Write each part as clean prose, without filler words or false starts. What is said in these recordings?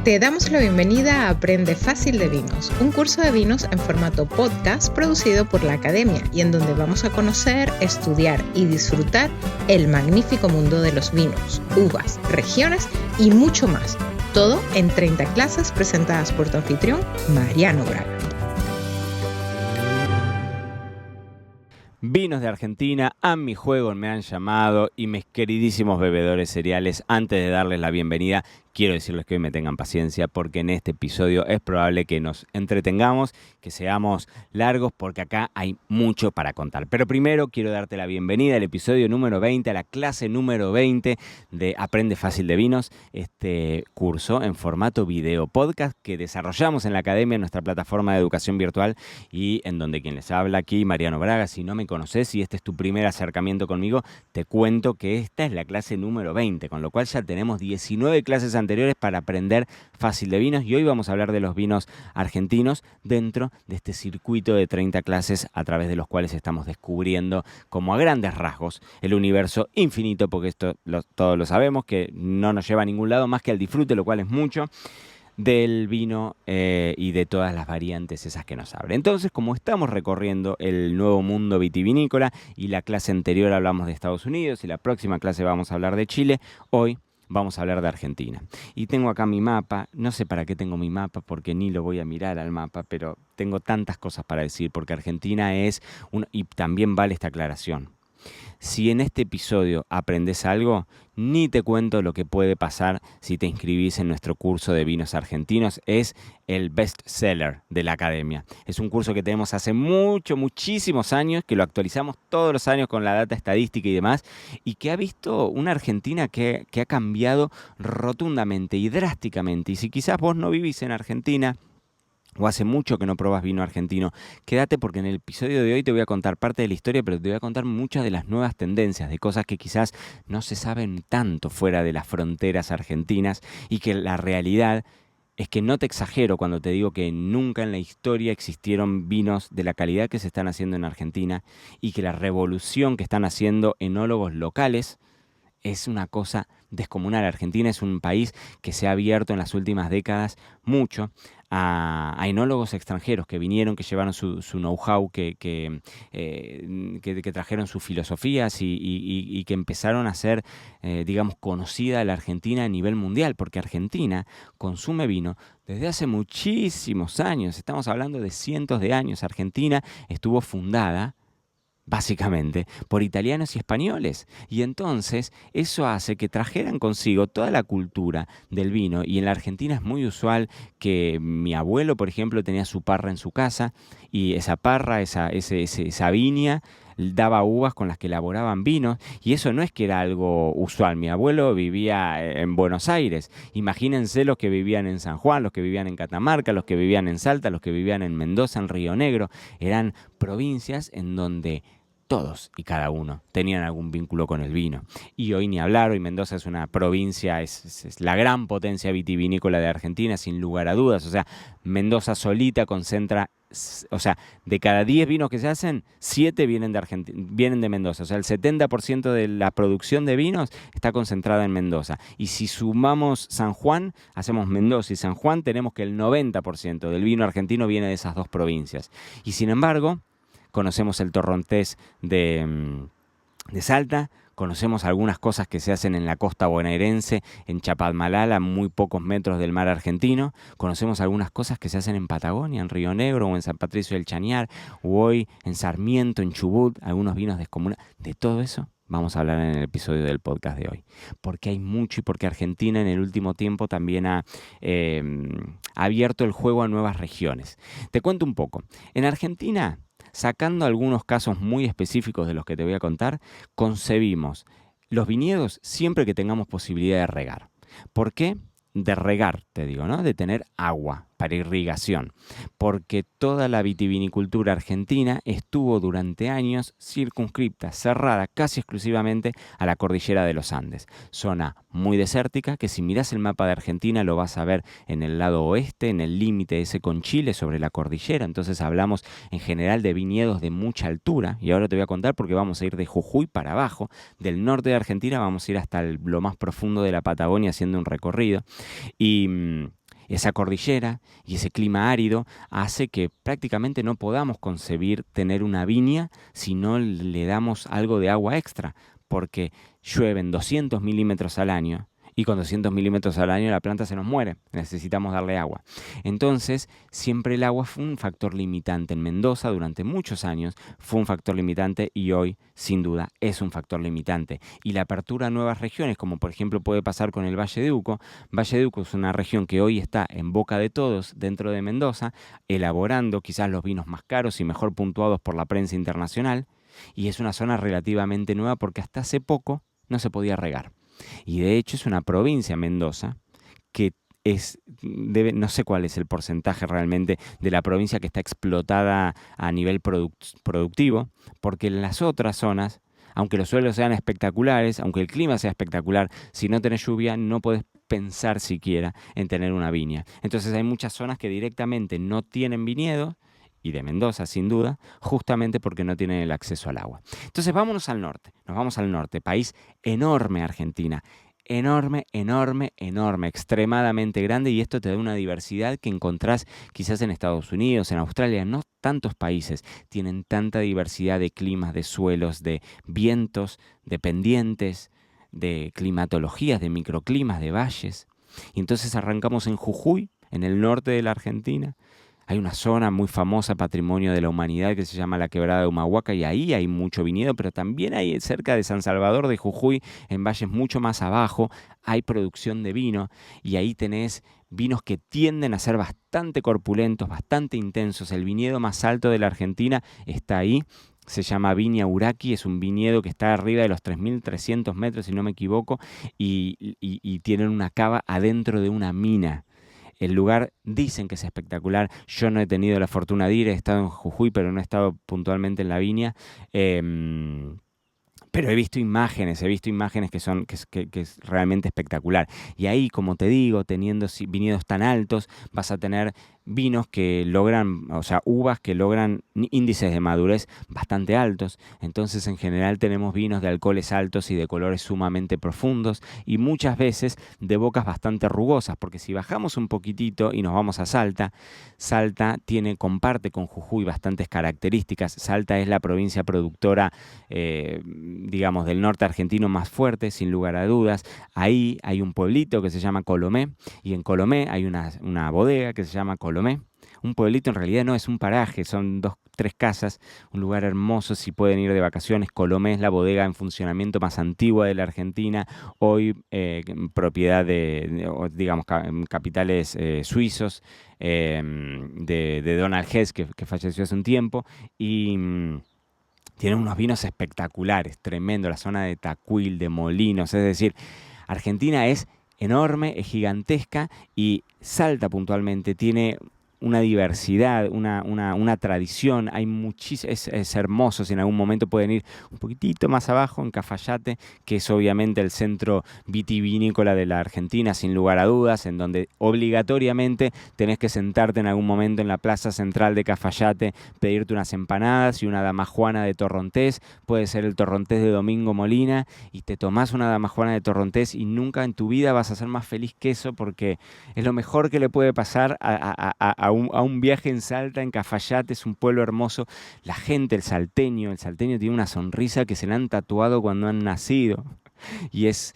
Te damos la bienvenida a Aprende Fácil de Vinos, un curso de vinos en formato podcast producido por la Academia y en donde vamos a conocer, estudiar y disfrutar el magnífico mundo de los vinos, uvas, regiones y mucho más. Todo en 30 clases presentadas por tu anfitrión, Mariano Braga. Vinos de Argentina, a mi juego me han llamado y mis queridísimos bebedores cereales, antes de darles la bienvenida, quiero decirles que hoy me tengan paciencia porque en este episodio es probable que nos entretengamos, que seamos largos porque acá hay mucho para contar. Pero primero quiero darte la bienvenida al episodio número 20, a la clase número 20 de Aprende Fácil de Vinos, este curso en formato video podcast que desarrollamos en la Academia, en nuestra plataforma de educación virtual y en donde quien les habla aquí, Mariano Braga. Si no me conoces y este es tu primer acercamiento conmigo, te cuento que esta es la clase número 20, con lo cual ya tenemos 19 clases anteriores para aprender fácil de vinos y hoy vamos a hablar de los vinos argentinos dentro de este circuito de 30 clases a través de los cuales estamos descubriendo como a grandes rasgos el universo infinito, porque esto todos lo sabemos, que no nos lleva a ningún lado más que al disfrute, lo cual es mucho, del vino y de todas las variantes esas que nos abren. Entonces, como estamos recorriendo el nuevo mundo vitivinícola y la clase anterior hablamos de Estados Unidos y la próxima clase vamos a hablar de Chile, hoy vamos a hablar de Argentina. Y tengo acá mi mapa, no sé para qué tengo mi mapa porque ni lo voy a mirar al mapa, pero tengo tantas cosas para decir porque Argentina es, y también vale esta aclaración. Si en este episodio aprendes algo, ni te cuento lo que puede pasar si te inscribís en nuestro curso de vinos argentinos. Es el best seller de la Academia. Es un curso que tenemos hace muchísimos años, que lo actualizamos todos los años con la data estadística y demás, y que ha visto una Argentina que ha cambiado rotundamente y drásticamente. Y si quizás vos no vivís en Argentina, o hace mucho que no probas vino argentino, quédate porque en el episodio de hoy te voy a contar parte de la historia, pero te voy a contar muchas de las nuevas tendencias, de cosas que quizás no se saben tanto fuera de las fronteras argentinas y que la realidad es que no te exagero cuando te digo que nunca en la historia existieron vinos de la calidad que se están haciendo en Argentina y que la revolución que están haciendo enólogos locales es una cosa descomunal. Argentina es un país que se ha abierto en las últimas décadas mucho a enólogos extranjeros que vinieron, que llevaron su know-how, que trajeron sus filosofías y que empezaron a ser, digamos, conocida la Argentina a nivel mundial, porque Argentina consume vino desde hace muchísimos años. Estamos hablando de cientos de años. Argentina estuvo fundada básicamente por italianos y españoles, y entonces eso hace que trajeran consigo toda la cultura del vino, y en la Argentina es muy usual que mi abuelo, por ejemplo, tenía su parra en su casa, y esa parra, esa viña, daba uvas con las que elaboraban vinos, y eso no es que era algo usual. Mi abuelo vivía en Buenos Aires, imagínense los que vivían en San Juan, los que vivían en Catamarca, los que vivían en Salta, los que vivían en Mendoza, en Río Negro. Eran provincias en donde todos y cada uno tenían algún vínculo con el vino. Y hoy ni hablar, hoy Mendoza es una provincia, es la gran potencia vitivinícola de Argentina, sin lugar a dudas. O sea, Mendoza solita concentra, o sea, de cada 10 vinos que se hacen, 7 vienen de Mendoza. O sea, el 70% de la producción de vinos está concentrada en Mendoza. Y si sumamos San Juan, hacemos Mendoza y San Juan, tenemos que el 90% del vino argentino viene de esas dos provincias. Y sin embargo, conocemos el torrontés de Salta, conocemos algunas cosas que se hacen en la costa bonaerense, en Chapadmalal, a muy pocos metros del mar argentino, conocemos algunas cosas que se hacen en Patagonia, en Río Negro o en San Patricio del Chañar, o hoy en Sarmiento, en Chubut, algunos vinos descomunales. De todo eso vamos a hablar en el episodio del podcast de hoy, porque hay mucho y porque Argentina en el último tiempo también ha abierto el juego a nuevas regiones. Te cuento un poco. En Argentina, sacando algunos casos muy específicos de los que te voy a contar, concebimos los viñedos siempre que tengamos posibilidad de regar. ¿Por qué? De regar, te digo, ¿no? De tener agua para irrigación, porque toda la vitivinicultura argentina estuvo durante años circunscripta, cerrada casi exclusivamente a la cordillera de los Andes, zona muy desértica que si mirás el mapa de Argentina lo vas a ver en el lado oeste, en el límite ese con Chile sobre la cordillera. Entonces hablamos en general de viñedos de mucha altura, y ahora te voy a contar porque vamos a ir de Jujuy para abajo, del norte de Argentina vamos a ir hasta lo más profundo de la Patagonia haciendo un recorrido. Y Esa cordillera y ese clima árido hace que prácticamente no podamos concebir tener una viña si no le damos algo de agua extra, porque llueven 200 milímetros al año y con 200 milímetros al año la planta se nos muere, necesitamos darle agua. Entonces, siempre el agua fue un factor limitante. En Mendoza, durante muchos años, fue un factor limitante y hoy, sin duda, es un factor limitante. Y la apertura a nuevas regiones, como por ejemplo puede pasar con el Valle de Uco. Valle de Uco es una región que hoy está en boca de todos dentro de Mendoza, elaborando quizás los vinos más caros y mejor puntuados por la prensa internacional. Y es una zona relativamente nueva porque hasta hace poco no se podía regar. Y de hecho es una provincia, Mendoza, que no sé cuál es el porcentaje realmente de la provincia que está explotada a nivel productivo, porque en las otras zonas, aunque los suelos sean espectaculares, aunque el clima sea espectacular, si no tenés lluvia no podés pensar siquiera en tener una viña. Entonces hay muchas zonas que directamente no tienen viñedos, y de Mendoza sin duda, justamente porque no tienen el acceso al agua. Entonces vámonos al norte, nos vamos al norte, país enorme Argentina, enorme, enorme, enorme, extremadamente grande, y esto te da una diversidad que encontrás quizás en Estados Unidos, en Australia, no tantos países tienen tanta diversidad de climas, de suelos, de vientos, de pendientes, de climatologías, de microclimas, de valles. Y entonces arrancamos en Jujuy, en el norte de la Argentina. Hay una zona muy famosa, patrimonio de la humanidad, que se llama la Quebrada de Humahuaca, y ahí hay mucho viñedo, pero también hay cerca de San Salvador de Jujuy, en valles mucho más abajo, hay producción de vino, y ahí tenés vinos que tienden a ser bastante corpulentos, bastante intensos. El viñedo más alto de la Argentina está ahí, se llama Viña Uraqui, es un viñedo que está arriba de los 3.300 metros, si no me equivoco, y tienen una cava adentro de una mina. El lugar dicen que es espectacular. Yo no he tenido la fortuna de ir, he estado en Jujuy, pero no he estado puntualmente en la viña. Pero he visto imágenes que es realmente espectacular. Y ahí, como te digo, teniendo viñedos tan altos, vas a tener vinos que logran, o sea, uvas que logran índices de madurez bastante altos. Entonces, en general tenemos vinos de alcoholes altos y de colores sumamente profundos y muchas veces de bocas bastante rugosas, porque si bajamos un poquitito y nos vamos a Salta, Salta comparte con Jujuy bastantes características. Salta es la provincia productora, digamos, del norte argentino más fuerte, sin lugar a dudas. Ahí hay un pueblito que se llama Colomé, y en Colomé hay una bodega que se llama Colomé. Un pueblito en realidad no es un paraje, son 2, 3 casas, un lugar hermoso si pueden ir de vacaciones. Colomé es la bodega en funcionamiento más antigua de la Argentina, hoy propiedad digamos, capitales suizos, de Donald Hess, que falleció hace un tiempo, y tienen unos vinos espectaculares, tremendo, la zona de Tacuil, de Molinos, es decir, Argentina es enorme, es gigantesca, y Salta puntualmente tiene una diversidad, una tradición, hay es hermoso. Si en algún momento pueden ir un poquitito más abajo, en Cafayate, que es obviamente el centro vitivinícola de la Argentina, sin lugar a dudas, en donde obligatoriamente tenés que sentarte en algún momento en la plaza central de Cafayate, pedirte unas empanadas y una damajuana de torrontés, puede ser el torrontés de Domingo Molina, y te tomás una damajuana de torrontés y nunca en tu vida vas a ser más feliz que eso, porque es lo mejor que le puede pasar a un viaje en Salta, en Cafayate. Es un pueblo hermoso. La gente, el salteño tiene una sonrisa que se le han tatuado cuando han nacido. Y es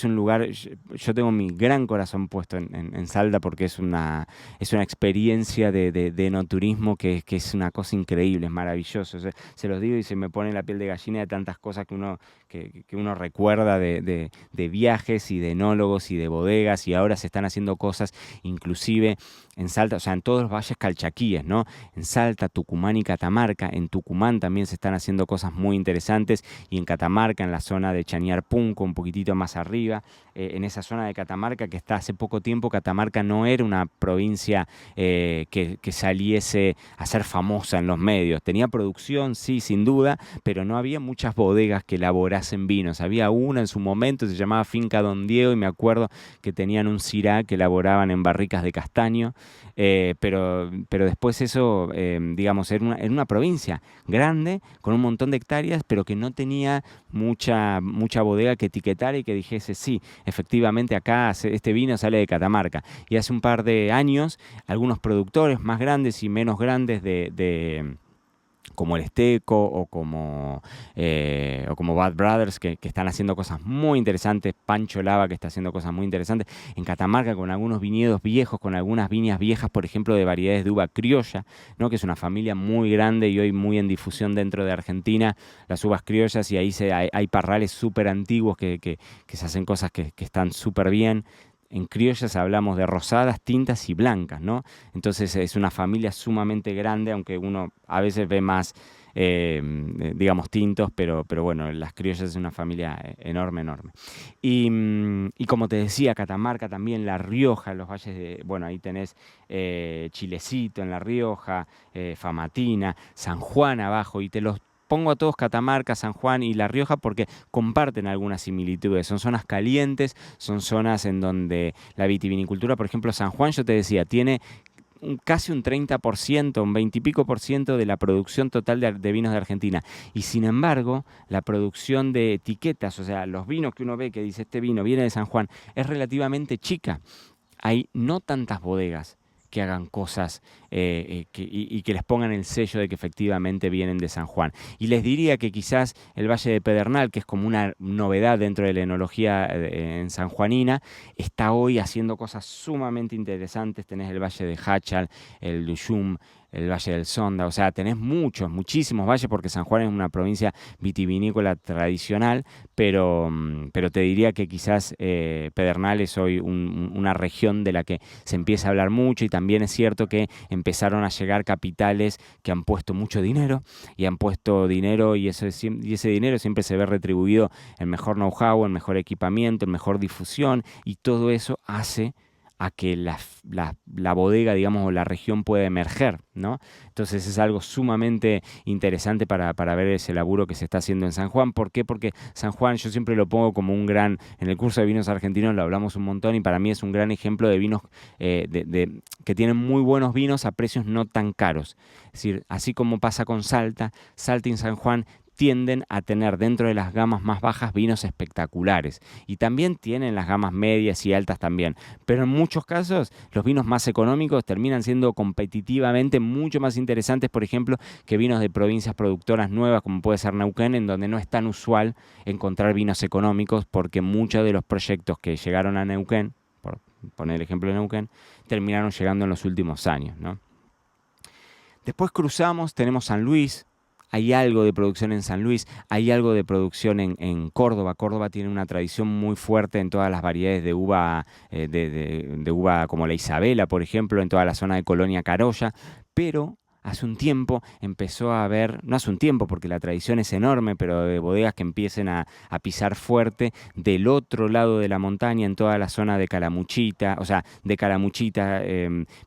un lugar, yo tengo mi gran corazón puesto en Salta, porque es una experiencia de enoturismo que es una cosa increíble, es maravilloso. Se los digo y se me pone la piel de gallina de tantas cosas que uno recuerda de viajes y de enólogos y de bodegas, y ahora se están haciendo cosas inclusive en Salta, o sea, en todos los valles calchaquíes, ¿no? En Salta, Tucumán y Catamarca. En Tucumán también se están haciendo cosas muy interesantes, y en Catamarca, en la zona de Chañar Punco, un poquitito más arriba, en esa zona de Catamarca, que está hace poco tiempo. Catamarca no era una provincia que saliese a ser famosa en los medios. Tenía producción, sí, sin duda, pero no había muchas bodegas que elaborasen vinos. Había una en su momento, se llamaba Finca Don Diego, y me acuerdo que tenían un Syrah que elaboraban en barricas de castaño, pero después eso, digamos, era una provincia grande, con un montón de hectáreas, pero que no tenía mucha bodega que etiquetara y que dijese, sí, efectivamente acá este vino sale de Catamarca. Y hace un par de años, algunos productores más grandes y menos grandes como el Esteco o como Bad Brothers, que están haciendo cosas muy interesantes, Pancho Lava, que está haciendo cosas muy interesantes, en Catamarca con algunos viñedos viejos, con algunas viñas viejas, por ejemplo, de variedades de uva criolla, ¿no? Que es una familia muy grande y hoy muy en difusión dentro de Argentina, las uvas criollas, y ahí hay parrales súper antiguos que se hacen cosas que están súper bien. En criollas hablamos de rosadas, tintas y blancas, ¿no? Entonces es una familia sumamente grande, aunque uno a veces ve más, digamos, tintos, pero bueno, las criollas es una familia enorme. Y como te decía, Catamarca también, La Rioja, los valles de, bueno, ahí tenés Chilecito en La Rioja, Famatina, San Juan abajo, y te los pongo a todos Catamarca, San Juan y La Rioja porque comparten algunas similitudes. Son zonas calientes, son zonas en donde la vitivinicultura, por ejemplo, San Juan, yo te decía, tiene casi un 30%, un 20 y pico por ciento de la producción total de vinos de Argentina. Y sin embargo, la producción de etiquetas, o sea, los vinos que uno ve que dice este vino viene de San Juan, es relativamente chica. Hay no tantas bodegas que hagan cosas y que les pongan el sello de que efectivamente vienen de San Juan. Y les diría que quizás el Valle de Pedernal, que es como una novedad dentro de la enología en sanjuanina, está hoy haciendo cosas sumamente interesantes. Tenés el Valle de Hachal, el Duyum, el Valle del Sonda, o sea, tenés muchísimos valles, porque San Juan es una provincia vitivinícola tradicional, pero te diría que quizás Pedernal es hoy una región de la que se empieza a hablar mucho, y también es cierto que empezaron a llegar capitales que han puesto mucho dinero, y ese dinero siempre se ve retribuido en mejor know-how, en mejor equipamiento, en mejor difusión, y todo eso hace a que la bodega, digamos, o la región pueda emerger, ¿no? Entonces es algo sumamente interesante para ver ese laburo que se está haciendo en San Juan. ¿Por qué? Porque San Juan yo siempre lo pongo como en el curso de vinos argentinos lo hablamos un montón, y para mí es un gran ejemplo de vinos que tienen muy buenos vinos a precios no tan caros. Es decir, así como pasa con Salta y San Juan tienden a tener dentro de las gamas más bajas vinos espectaculares, y también tienen las gamas medias y altas también, pero en muchos casos los vinos más económicos terminan siendo competitivamente mucho más interesantes, por ejemplo, que vinos de provincias productoras nuevas como puede ser Neuquén, en donde no es tan usual encontrar vinos económicos, porque muchos de los proyectos que llegaron a Neuquén, por poner el ejemplo de Neuquén, terminaron llegando en los últimos años, ¿no? Después cruzamos, tenemos San Luis. Hay algo de producción en San Luis, hay algo de producción en Córdoba. Córdoba tiene una tradición muy fuerte en todas las variedades de uva, de uva como la Isabela, por ejemplo, en toda la zona de Colonia Carolla, pero hace un tiempo empezó a haber, no hace un tiempo porque la tradición es enorme, pero de bodegas que empiecen a pisar fuerte del otro lado de la montaña, en toda la zona de Calamuchita, o sea, de Calamuchita,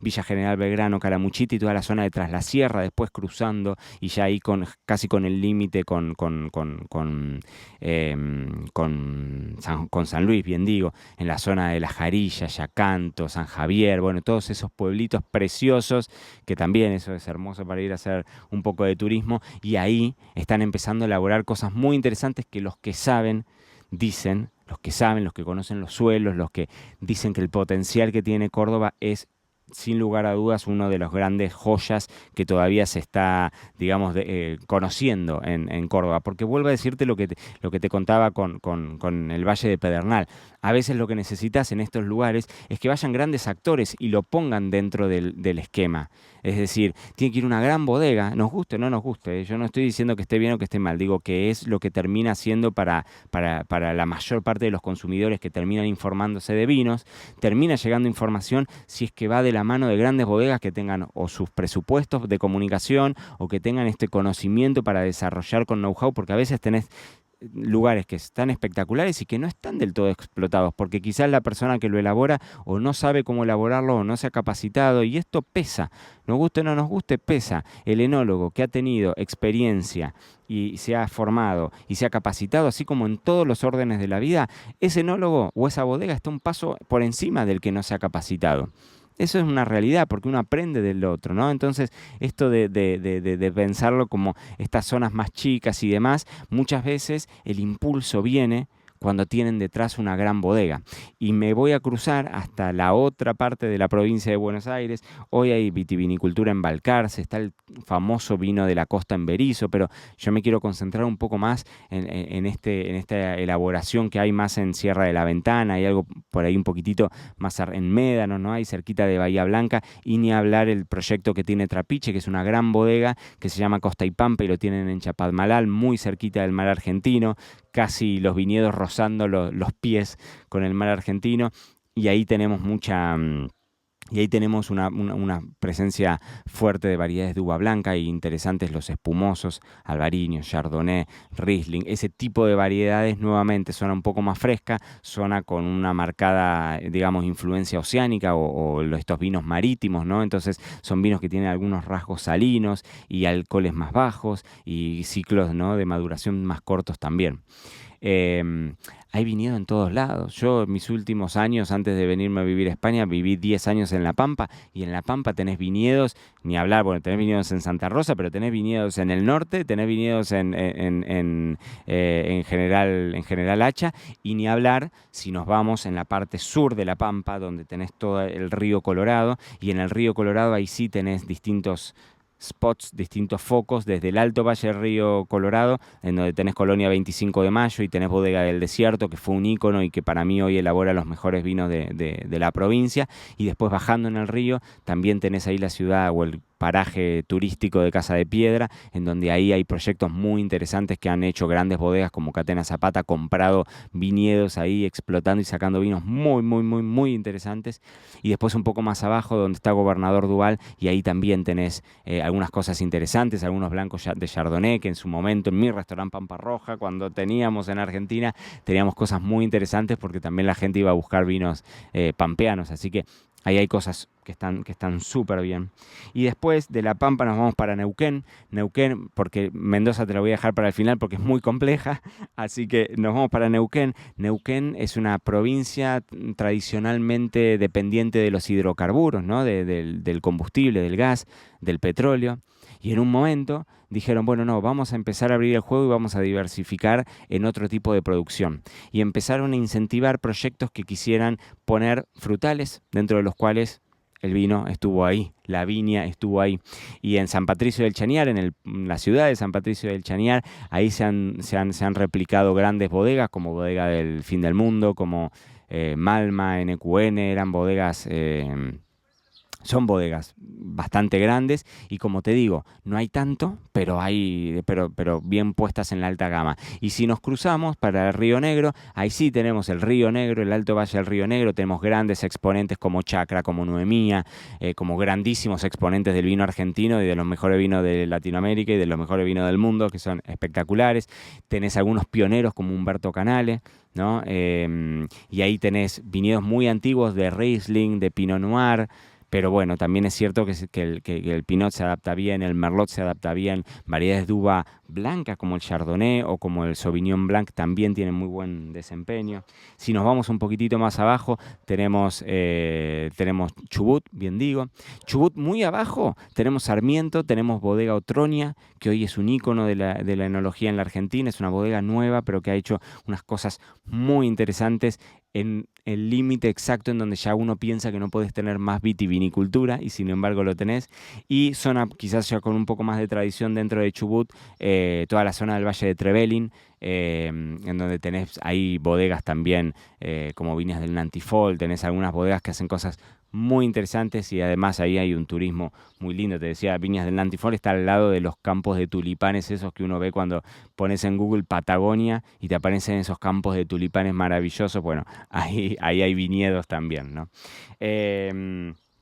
Villa General Belgrano, Calamuchita y toda la zona de Tras la Sierra, después cruzando y ya ahí casi con el límite con San Luis, bien digo, en la zona de La Jarilla, Yacanto, San Javier, bueno, todos esos pueblitos preciosos, que también eso es hermoso para ir a hacer un poco de turismo, y ahí están empezando a elaborar cosas muy interesantes que los que saben dicen, los que conocen los suelos, los que dicen que el potencial que tiene Córdoba es sin lugar a dudas uno de los grandes joyas que todavía se está, digamos, conociendo en Córdoba, porque vuelvo a decirte lo que te contaba con el Valle de Pedernal. A veces lo que necesitas en estos lugares es que vayan grandes actores y lo pongan dentro del esquema. Es decir, tiene que ir una gran bodega, nos guste o no nos guste. Yo no estoy diciendo que esté bien o que esté mal, digo que es lo que termina siendo para la mayor parte de los consumidores que terminan informándose de vinos, termina llegando información si es que va de la mano de grandes bodegas que tengan o sus presupuestos de comunicación o que tengan este conocimiento para desarrollar con know-how, porque a veces tenés lugares que están espectaculares y que no están del todo explotados, porque quizás la persona que lo elabora o no sabe cómo elaborarlo o no se ha capacitado, y esto pesa, nos guste o no nos guste, pesa. El enólogo que ha tenido experiencia y se ha formado y se ha capacitado, así como en todos los órdenes de la vida, ese enólogo o esa bodega está un paso por encima del que no se ha capacitado. Eso es una realidad, porque uno aprende del otro, ¿no? Entonces, esto de pensarlo como estas zonas más chicas y demás, muchas veces el impulso viene cuando tienen detrás una gran bodega. Y me voy a cruzar hasta la otra parte de la provincia de Buenos Aires. Hoy hay vitivinicultura en Balcarce, está el famoso vino de la costa en Berisso, pero yo me quiero concentrar un poco más en esta elaboración que hay más en Sierra de la Ventana, hay algo por ahí un poquitito más en Médano, ¿no? Hay cerquita de Bahía Blanca, y ni hablar el proyecto que tiene Trapiche, que es una gran bodega que se llama Costa y Pampa y lo tienen en Chapadmalal, muy cerquita del mar argentino, casi los viñedos rozando los pies con el mar argentino, y ahí tenemos y ahí tenemos una presencia fuerte de variedades de uva blanca y interesantes los espumosos, Albarino, Chardonnay, Riesling. Ese tipo de variedades nuevamente zona un poco más fresca, zona con una marcada, digamos, influencia oceánica o estos vinos marítimos, ¿no? Entonces son vinos que tienen algunos rasgos salinos y alcoholes más bajos y ciclos, ¿no?, de maduración más cortos también. Hay viñedo en todos lados. Yo en mis últimos años, antes de venirme a vivir a España, viví 10 años en La Pampa, y en La Pampa tenés viñedos, ni hablar, bueno, tenés viñedos en Santa Rosa, pero tenés viñedos en el norte, tenés viñedos en General Hacha, y ni hablar si nos vamos en la parte sur de La Pampa, donde tenés todo el río Colorado, y en el río Colorado ahí sí tenés distintos spots, distintos focos, desde el Alto Valle del Río Colorado, en donde tenés Colonia 25 de Mayo y tenés Bodega del Desierto, que fue un ícono y que para mí hoy elabora los mejores vinos de la provincia, y después bajando en el río también tenés ahí la ciudad o el paraje turístico de Casa de Piedra, en donde ahí hay proyectos muy interesantes que han hecho grandes bodegas como Catena Zapata, comprado viñedos ahí, explotando y sacando vinos muy, muy, muy, muy interesantes. Y después un poco más abajo, donde está Gobernador Duval, y ahí también tenés algunas cosas interesantes, algunos blancos de Chardonnay, que en su momento en mi restaurante Pampa Roja, cuando teníamos en Argentina, teníamos cosas muy interesantes porque también la gente iba a buscar vinos pampeanos, así que ahí hay cosas que están súper bien. Y después de La Pampa nos vamos para Neuquén, porque Mendoza te la voy a dejar para el final porque es muy compleja, así que nos vamos para Neuquén. Neuquén es una provincia tradicionalmente dependiente de los hidrocarburos, ¿no? Del combustible, del gas, del petróleo, y en un momento dijeron, bueno, no, vamos a empezar a abrir el juego y vamos a diversificar en otro tipo de producción. Y empezaron a incentivar proyectos que quisieran poner frutales, dentro de los cuales el vino estuvo ahí, la viña estuvo ahí. Y en San Patricio del Chañar, en la ciudad de San Patricio del Chañar, ahí se han replicado grandes bodegas, como Bodega del Fin del Mundo, como Malma, NQN, eran bodegas... Son bodegas bastante grandes y, como te digo, no hay tanto, pero bien puestas en la alta gama. Y si nos cruzamos para el Río Negro, ahí sí tenemos el Río Negro, el Alto Valle del Río Negro, tenemos grandes exponentes como Chacra, como Noemía, como grandísimos exponentes del vino argentino y de los mejores vinos de Latinoamérica y de los mejores vinos del mundo, que son espectaculares. Tenés algunos pioneros como Humberto Canale, ¿no? Y ahí tenés viñedos muy antiguos de Riesling, de Pinot Noir. Pero bueno, también es cierto que el Pinot se adapta bien, el Merlot se adapta bien, variedades de uva blanca como el Chardonnay o como el Sauvignon Blanc también tienen muy buen desempeño. Si nos vamos un poquitito más abajo, tenemos Chubut, bien digo. Chubut muy abajo, tenemos Sarmiento, tenemos Bodega Otronia, que hoy es un ícono de la enología en la Argentina, es una bodega nueva, pero que ha hecho unas cosas muy interesantes en el límite exacto en donde ya uno piensa que no podés tener más vitivinicultura y sin embargo lo tenés. Y zona quizás ya con un poco más de tradición dentro de Chubut, toda la zona del Valle de Trevelin, en donde tenés ahí bodegas también como Viñas del Nantifol, tenés algunas bodegas que hacen cosas muy interesantes y además ahí hay un turismo muy lindo. Te decía, Viñas del Nantifol está al lado de los campos de tulipanes, esos que uno ve cuando pones en Google Patagonia y te aparecen esos campos de tulipanes maravillosos. Bueno, ahí hay viñedos también, ¿no?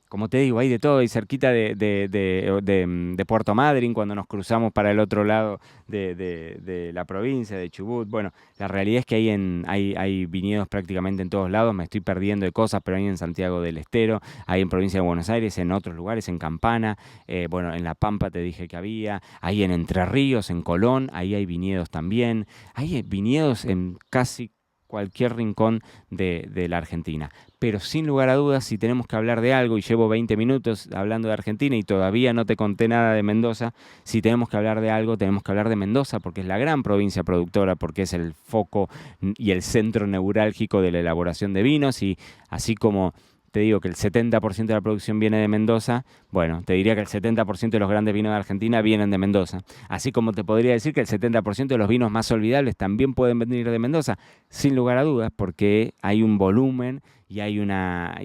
Como te digo, hay de todo, y cerquita de Puerto Madryn, cuando nos cruzamos para el otro lado de la provincia, de Chubut. Bueno, la realidad es que hay viñedos prácticamente en todos lados, me estoy perdiendo de cosas, pero hay en Santiago del Estero, hay en provincia de Buenos Aires, en otros lugares, en Campana, bueno, en La Pampa te dije que había, hay en Entre Ríos, en Colón, ahí hay viñedos también, hay viñedos en casi cualquier rincón de la Argentina. Pero sin lugar a dudas, si tenemos que hablar de algo, y llevo 20 minutos hablando de Argentina y todavía no te conté nada de Mendoza, si tenemos que hablar de algo, tenemos que hablar de Mendoza, porque es la gran provincia productora, porque es el foco y el centro neurálgico de la elaboración de vinos, y así como te digo que el 70% de la producción viene de Mendoza, bueno, te diría que el 70% de los grandes vinos de Argentina vienen de Mendoza. Así como te podría decir que el 70% de los vinos más olvidables también pueden venir de Mendoza, sin lugar a dudas, porque hay un volumen y hay una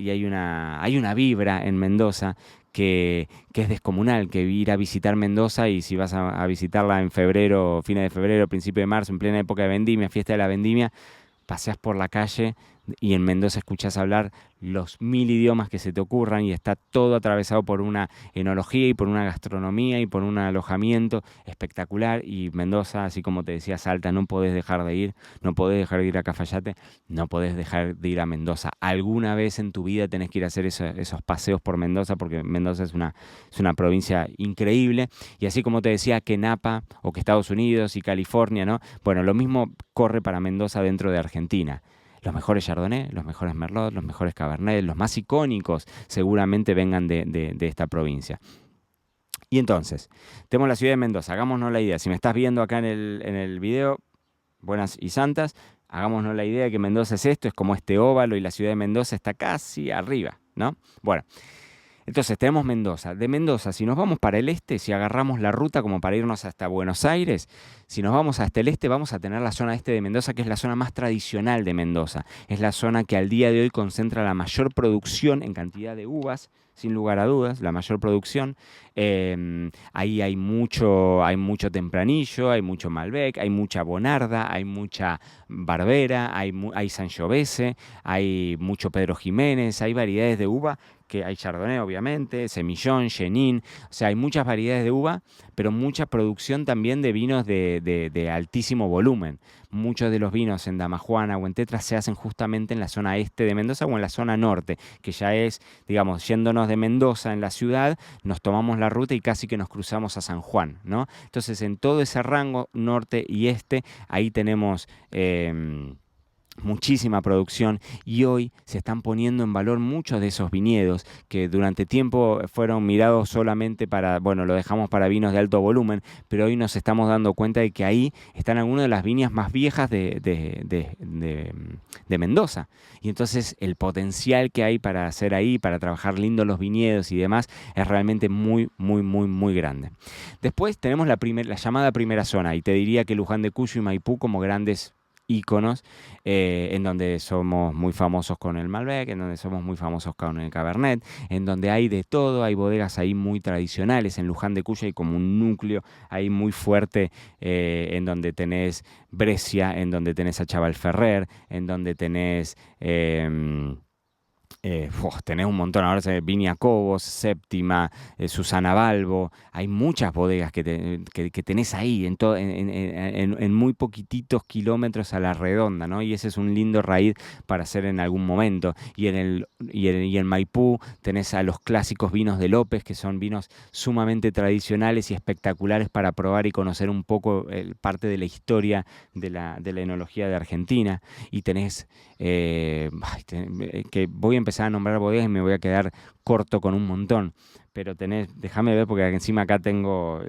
vibra en Mendoza que es descomunal, que ir a visitar Mendoza, y si vas a visitarla en febrero, fines de febrero, principio de marzo, en plena época de vendimia, fiesta de la vendimia, paseas por la calle y en Mendoza escuchás hablar los 1000 idiomas que se te ocurran, y está todo atravesado por una enología y por una gastronomía y por un alojamiento espectacular. Y Mendoza, así como te decía Salta, no podés dejar de ir, no podés dejar de ir a Cafayate, no podés dejar de ir a Mendoza. Alguna vez en tu vida tenés que ir a hacer esos paseos por Mendoza, porque Mendoza es una provincia increíble. Y así como te decía que Napa o que Estados Unidos y California, ¿no? Bueno, lo mismo corre para Mendoza dentro de Argentina. Los mejores Chardonnay, los mejores Merlot, los mejores Cabernet, los más icónicos seguramente vengan de esta provincia. Y entonces, tenemos la ciudad de Mendoza, hagámonos la idea. Si me estás viendo acá en el video, buenas y santas, hagámonos la idea de que Mendoza es esto, es como este óvalo, y la ciudad de Mendoza está casi arriba, ¿no? Bueno, entonces tenemos Mendoza. De Mendoza, si nos vamos para el este, si agarramos la ruta como para irnos hasta Buenos Aires, si nos vamos hasta el este, vamos a tener la zona este de Mendoza, que es la zona más tradicional de Mendoza. Es la zona que al día de hoy concentra la mayor producción en cantidad de uvas, sin lugar a dudas, la mayor producción. Ahí hay mucho tempranillo, hay mucho Malbec, hay mucha Bonarda, hay mucha Barbera, hay Sangiovese, hay mucho Pedro Jiménez, hay variedades de uva, que hay Chardonnay obviamente, Semillón, Chenin, o sea, hay muchas variedades de uva, pero mucha producción también de vinos de altísimo volumen. Muchos de los vinos en Damajuana o en Tetra se hacen justamente en la zona este de Mendoza o en la zona norte, que ya es, digamos, yéndonos de Mendoza en la ciudad, nos tomamos la ruta y casi que nos cruzamos a San Juan, ¿no? Entonces, en todo ese rango norte y este, ahí tenemos muchísima producción, y hoy se están poniendo en valor muchos de esos viñedos que durante tiempo fueron mirados solamente para, bueno, lo dejamos para vinos de alto volumen, pero hoy nos estamos dando cuenta de que ahí están algunas de las viñas más viejas de Mendoza, y entonces el potencial que hay para hacer ahí, para trabajar lindo los viñedos y demás, es realmente muy, muy, muy, muy grande. Después tenemos la llamada primera zona, y te diría que Luján de Cuyo y Maipú como grandes íconos, en donde somos muy famosos con el Malbec, en donde somos muy famosos con el Cabernet, en donde hay de todo, hay bodegas ahí muy tradicionales. En Luján de Cuyo hay como un núcleo ahí muy fuerte, en donde tenés Brescia, en donde tenés a Chaval Ferrer, en donde tenés tenés un montón, ahora Viña Cobos, Séptima, Susana Balbo, hay muchas bodegas que tenés ahí en muy poquititos kilómetros a la redonda, ¿no? Y ese es un lindo raíz para hacer en algún momento. Y en Maipú tenés a los clásicos vinos de López, que son vinos sumamente tradicionales y espectaculares para probar y conocer un poco parte de la historia de la enología de Argentina. Y tenés que voy a empezar a nombrar bodegas y me voy a quedar corto con un montón, pero déjame ver, porque encima acá tengo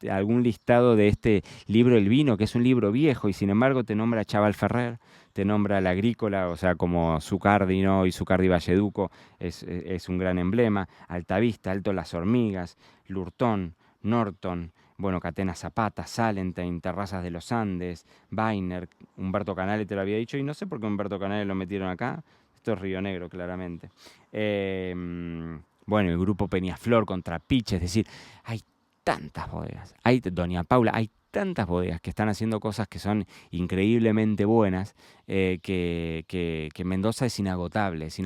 algún listado de este libro El Vino, que es un libro viejo, y sin embargo te nombra Chaval Ferrer, te nombra La Agrícola, o sea, como Zucardi, ¿no? Y Zucardi Valleduco es un gran emblema, Altavista, Alto Las Hormigas, Lurtón, Norton, bueno, Catena Zapata, Salentine, Terrazas de los Andes, Weiner, Humberto Canale te lo había dicho, y no sé por qué Humberto Canale lo metieron acá. Esto es Río Negro, claramente. Bueno, el grupo Peñaflor con Trapiche, es decir, hay tantas bodegas. Hay Doña Paula, hay tantas bodegas que están haciendo cosas que son increíblemente buenas, que Mendoza es inagotable, es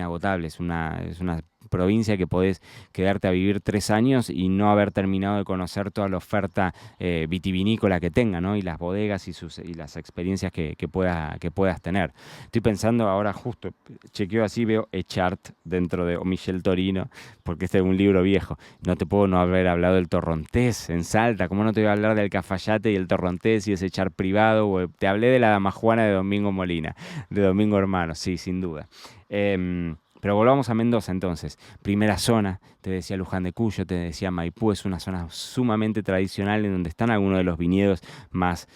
una provincia que podés quedarte a vivir 3 años y no haber terminado de conocer toda la oferta vitivinícola que tenga, ¿no? Y las bodegas y las experiencias que puedas tener. Estoy pensando ahora, justo chequeo así, veo Echart dentro de Michel Torino, porque este es un libro viejo. No te puedo no haber hablado del Torrontés en Salta. ¿Cómo no te voy a hablar del Cafayate y el Torrontés y ese Echart privado? Te hablé de la Damajuana de Domingo Molina, de Domingo Hermano, sí, sin duda. Pero volvamos a Mendoza entonces. Primera zona, te decía Luján de Cuyo, te decía Maipú, es una zona sumamente tradicional en donde están algunos de los viñedos más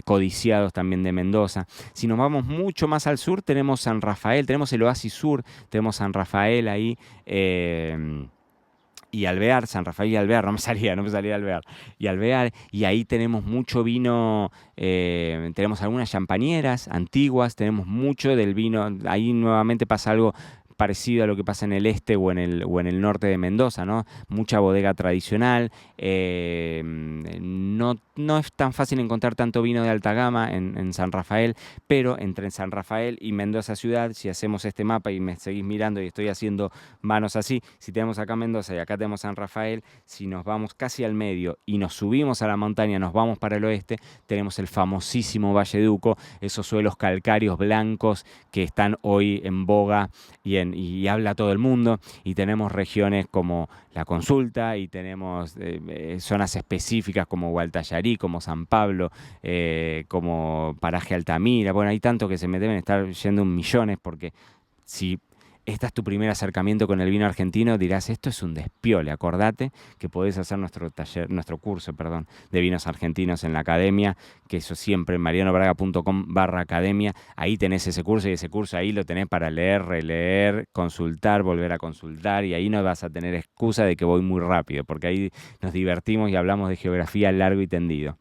codiciados también de Mendoza. Si nos vamos mucho más al sur, tenemos San Rafael, tenemos el Oasis Sur, tenemos San Rafael ahí. Y Alvear, San Rafael y Alvear, no me salía Alvear, y Alvear, y ahí tenemos mucho vino, tenemos algunas champañeras antiguas, tenemos mucho del vino, ahí nuevamente pasa algo parecido a lo que pasa en el este o en el norte de Mendoza, ¿no? Mucha bodega tradicional, no es tan fácil encontrar tanto vino de alta gama en San Rafael, pero entre San Rafael y Mendoza ciudad, si hacemos este mapa y me seguís mirando y estoy haciendo manos así, si tenemos acá Mendoza y acá tenemos San Rafael, si nos vamos casi al medio y nos subimos a la montaña, nos vamos para el oeste, tenemos el famosísimo Valle de Uco, esos suelos calcáreos blancos que están hoy en boga y habla todo el mundo, y tenemos regiones como La Consulta, y tenemos zonas específicas como Gualtallarí, como San Pablo, como Paraje Altamira. Bueno, hay tanto que se me deben estar yendo millones, porque si este es tu primer acercamiento con el vino argentino, dirás, esto es un despiole. Acordate que podés hacer nuestro curso de vinos argentinos en la academia, que eso siempre en marianobraga.com/academia. Ahí tenés ese curso, y ese curso ahí lo tenés para leer, releer, consultar, volver a consultar, y ahí no vas a tener excusa de que voy muy rápido, porque ahí nos divertimos y hablamos de geografía largo y tendido.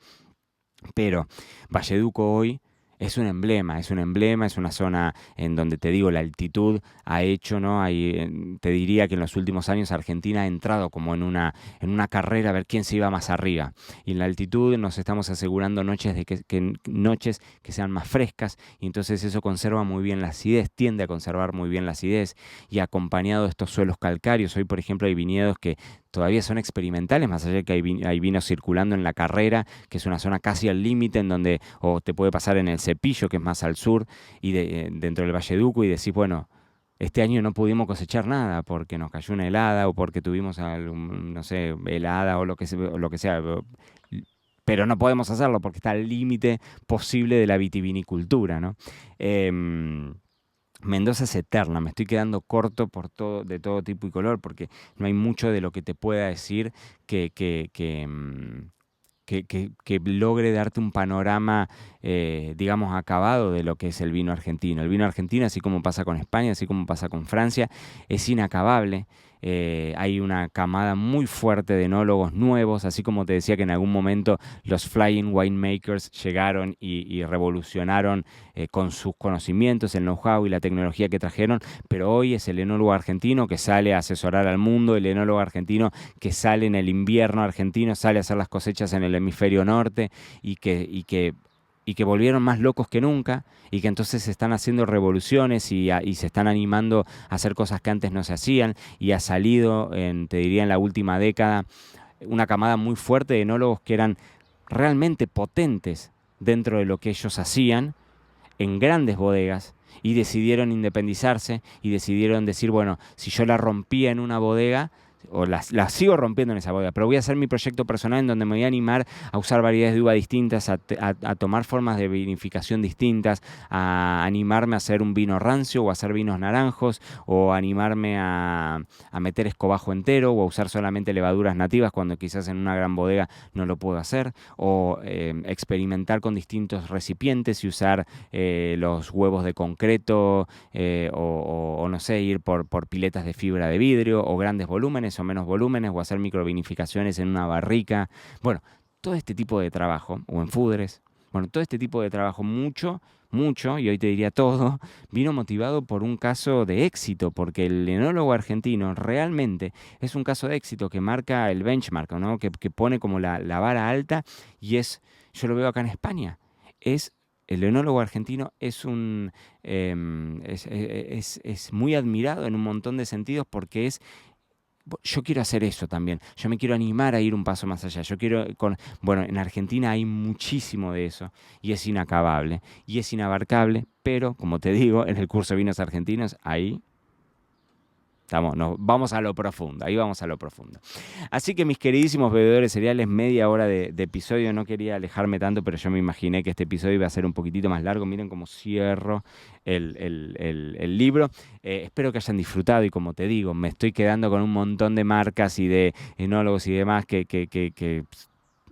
Pero Valleduco hoy es un emblema, es una zona en donde, te digo, la altitud ha hecho, ¿no? Te diría que en los últimos años Argentina ha entrado como en una carrera a ver quién se iba más arriba. Y en la altitud nos estamos asegurando noches que sean más frescas, y entonces eso conserva muy bien la acidez, tiende a conservar muy bien la acidez, y acompañado de estos suelos calcáreos. Hoy, por ejemplo, hay viñedos que todavía son experimentales, más allá de que hay vinos circulando en La Carrera, que es una zona casi al límite, en donde o te puede pasar en el Cepillo, que es más al sur, y dentro del Valleduco, y decís, bueno, este año no pudimos cosechar nada porque nos cayó una helada o porque tuvimos no sé, helada o lo que sea, pero no podemos hacerlo porque está al límite posible de la vitivinicultura, ¿no? Mendoza es eterna, me estoy quedando corto de todo tipo y color, porque no hay mucho de lo que te pueda decir que logre darte un panorama, digamos, acabado de lo que es el vino argentino. El vino argentino, así como pasa con España, así como pasa con Francia, es inacabable. Hay una camada muy fuerte de enólogos nuevos, así como te decía que en algún momento los Flying Winemakers llegaron y revolucionaron con sus conocimientos, el know-how y la tecnología que trajeron, pero hoy es el enólogo argentino que sale a asesorar al mundo, el enólogo argentino que sale en el invierno argentino, sale a hacer las cosechas en el hemisferio norte, y que volvieron más locos que nunca, y que entonces están haciendo revoluciones y se están animando a hacer cosas que antes no se hacían, y ha salido, te diría, en la última década, una camada muy fuerte de enólogos que eran realmente potentes dentro de lo que ellos hacían en grandes bodegas, y decidieron independizarse y decidieron decir, bueno, si yo la rompía en una bodega, o la sigo rompiendo en esa bodega, pero voy a hacer mi proyecto personal en donde me voy a animar a usar variedades de uva distintas, a tomar formas de vinificación distintas, a animarme a hacer un vino rancio o a hacer vinos naranjos, o animarme a meter escobajo entero, o a usar solamente levaduras nativas cuando quizás en una gran bodega no lo puedo hacer, o experimentar con distintos recipientes y usar los huevos de concreto, o no sé, ir por piletas de fibra de vidrio, o grandes volúmenes o menos volúmenes, o hacer microvinificaciones en una barrica. Bueno, todo este tipo de trabajo, o en fudres, bueno, todo este tipo de trabajo, mucho, y hoy te diría todo, vino motivado por un caso de éxito, porque el enólogo argentino realmente es un caso de éxito que marca el benchmark, ¿no? Que pone como la vara alta, y yo lo veo acá en España, es el enólogo argentino es muy admirado en un montón de sentidos porque yo quiero hacer eso también, yo me quiero animar a ir un paso más allá, en Argentina hay muchísimo de eso y es inacabable y es inabarcable, pero como te digo, en el curso de vinos argentinos, ahí vamos a lo profundo, ahí vamos a lo profundo. Así que mis queridísimos bebedores cereales, media hora de episodio, no quería alejarme tanto, pero yo me imaginé que este episodio iba a ser un poquitito más largo. Miren cómo cierro el libro. Espero que hayan disfrutado y como te digo, me estoy quedando con un montón de marcas y de enólogos y demás que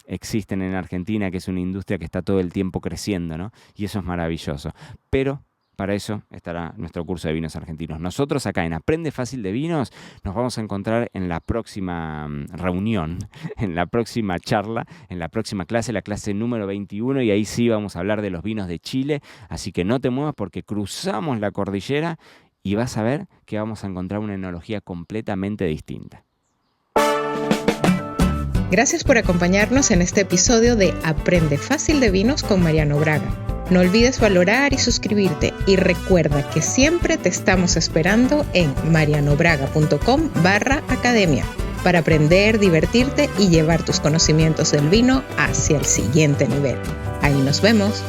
existen en Argentina, que es una industria que está todo el tiempo creciendo, ¿no? Y eso es maravilloso. Pero para eso estará nuestro curso de vinos argentinos. Nosotros acá en Aprende Fácil de Vinos nos vamos a encontrar en la próxima reunión, en la próxima charla, en la próxima clase, la clase número 21, y ahí sí vamos a hablar de los vinos de Chile. Así que no te muevas porque cruzamos la cordillera y vas a ver que vamos a encontrar una enología completamente distinta. Gracias por acompañarnos en este episodio de Aprende Fácil de Vinos con Mariano Braga. No olvides valorar y suscribirte y recuerda que siempre te estamos esperando en marianobraga.com/academia para aprender, divertirte y llevar tus conocimientos del vino hacia el siguiente nivel. Ahí nos vemos.